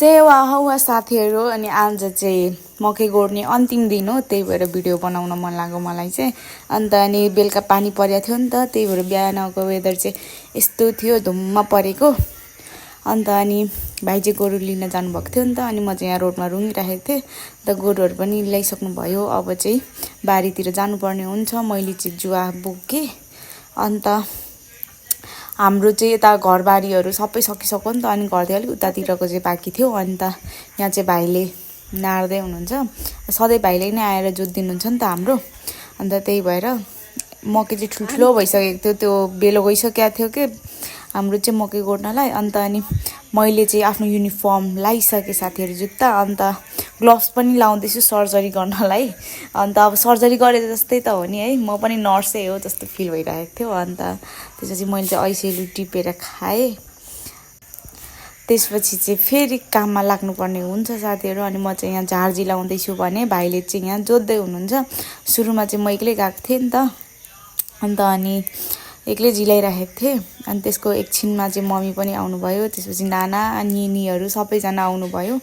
सेवा हौवा साथीहरू अनि आज चाहिँ मकै गोड्ने अन्तिम दिन हो त्यही भएर भिडियो बनाउन मन लाग्यो मलाई चाहिँ अन्त अनि बेलुका पानी परेको थियो नि त त्यही भएर बिहानको वेदर चाहिँ यस्तो थियो धुम्म परेको अन्त अनि भाइ चाहिँ गोरु लिन जानुभएको थियो नि त अनि म चाहिँ यहाँ रोडमा रुँगिरहेको थिएँ अन्त गोरुहरू पनि ल्याइसक्नु भयो अब चाहिँ बारीतिर जानुपर्ने हुन्छ मैले चाहिँ जुवा बोकेँ अन्त हाम्रो चाहिँ यता घरबारीहरू सबै सकिसक्यो नि त अनि घरदेखि अलिक उतातिरको चाहिँ बाँकी थियो अनि त यहाँ चाहिँ भाइले नार्दै हुनुहुन्छ सधैँ भाइले नै आएर जोतिदिनुहुन्छ नि त हाम्रो अन्त त्यही भएर मकै चाहिँ ठुल्ठुलो भइसकेको थियो त्यो बेलो गइसकेको थियो कि हाम्रो चाहिँ मकै गोड्नलाई अन्त अनि मैले चाहिँ आफ्नो युनिफर्म लगाइसकेँ साथीहरू जुत्ता अन्त ग्लोभ्स पनि लाउँदैछु सर्जरी गर्नलाई अन्त अब सर्जरी गरे जस्तै त हो नि है म पनि नर्सै हो जस्तो फिल भइरहेको थियो अन्त त्यसपछि मैले चाहिँ ऐसेलु टिपेर खाएँ त्यसपछि चाहिँ फेरि काममा लाग्नुपर्ने हुन्छ साथीहरू अनि म चाहिँ यहाँ झारजी लाउँदैछु भने भाइले चाहिँ यहाँ जोत्दै हुनुहुन्छ सुरुमा चाहिँ म एक्लै गएको थिएँ नि त अन्त अनि एक्लै जिलाइरहेको थिएँ अनि त्यसको एकछिनमा चाहिँ मम्मी पनि आउनुभयो त्यसपछि नाना निनीहरू सबैजना आउनुभयो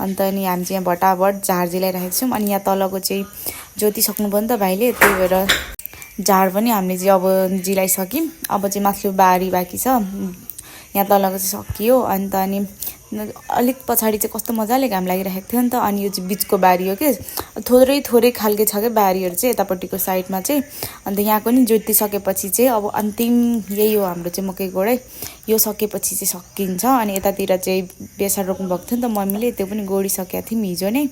अन्त अनि हामी चाहिँ यहाँ भटाभट झार जिलाइरहेको छौँ अनि यहाँ तलको चाहिँ जोतिसक्नुभयो नि त भाइले त्यही भएर झार पनि हामीले चाहिँ अब जिलाइसक्यौँ अब चाहिँ माथिल्लो बारी बाँकी छ यहाँ तलको चाहिँ सकियो अन्त अनि अलिक पछाडि चाहिँ कस्तो मजाले घाम लागिरहेको थियो नि त अनि यो चाहिँ बिचको बारी हो कि थोरै खालके छ क्या बारीहरू चाहिँ यतापट्टिको साइडमा चाहिँ अन्त यहाँको नि जोतिसकेपछि चाहिँ अब अन्तिम यही हो हाम्रो चाहिँ मकै गोडै यो सकेपछि चाहिँ सकिन्छ अनि यतातिर चाहिँ बेसार रोप्नु भएको थियो नि त मम्मीले त्यो पनि गोडिसकेको थियौँ हिजो नै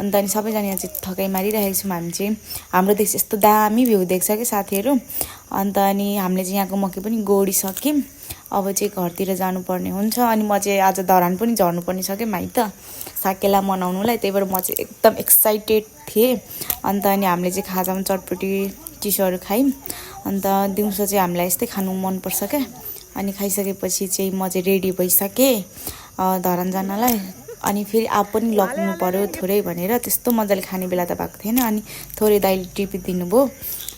अन्त अनि सबैजना यहाँ चाहिँ थकाइ मारिरहेको छौँ हामी चाहिँ हाम्रो देख्छ यस्तो दामी भ्यू देख्छ कि साथीहरू अन्त अनि हामीले चाहिँ यहाँको मकै पनि गोडिसक्यौँ अब चाहिँ घरतिर जानुपर्ने हुन्छ अनि म चाहिँ आज धरान पनि झर्नुपर्ने छ क्या माइत साकेला मनाउनुलाई त्यही भएर म चाहिँ एकदम एक्साइटेड थिएँ अन्त अनि हामीले चाहिँ खाजामा चटपटी चिसोहरू खायौँ अन्त दिउँसो चाहिँ हामीलाई यस्तै खानु मनपर्छ क्या अनि खाइसकेपछि चाहिँ म चाहिँ रेडी भइसकेँ धरान जानलाई अनि फेरि आप पनि लग्नु पर्यो थोरै भनेर त्यस्तो मजाले खाने बेला त भएको थिएन अनि थोरै दाइले टिपिदिनु भयो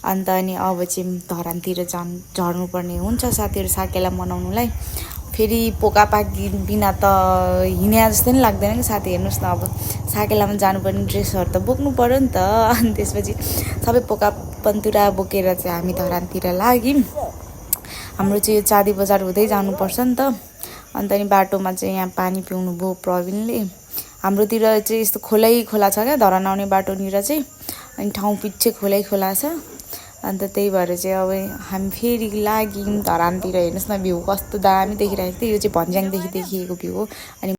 अन्त अनि अब चाहिँ धरानतिर झर्नुपर्ने हुन्छ साथीहरू साकेला मनाउनुलाई फेरि पोका पाकी बिना त हिँडे जस्तो नि लाग्दैन कि साथी हेर्नुहोस् न अब साकेलामा जानुपर्ने ड्रेसहरू त बोक्नु पर्यो नि त अनि त्यसपछि सबै पोका पन्तुरा बोकेर चाहिँ हामी धरानतिर लाग्यौँ हाम्रो चाहिँ यो चाँदी बजार हुँदै जानुपर्छ नि त अन्त अनि बाटोमा चाहिँ यहाँ पानी पिउनु भयो प्रवीणले हाम्रोतिर चाहिँ यस्तो खोला छ क्या धरान आउने बाटोनिर चाहिँ अनि ठाउँ पछि खोला छ अन्त त्यही भएर चाहिँ अब हामी फेरि लाग्यौँ धरानतिर हेर्नुहोस् न भ्यू कस्तो दामी देखिरहेको थियो यो चाहिँ भन्ज्याङदेखि देखिएको भ्यू हो अनि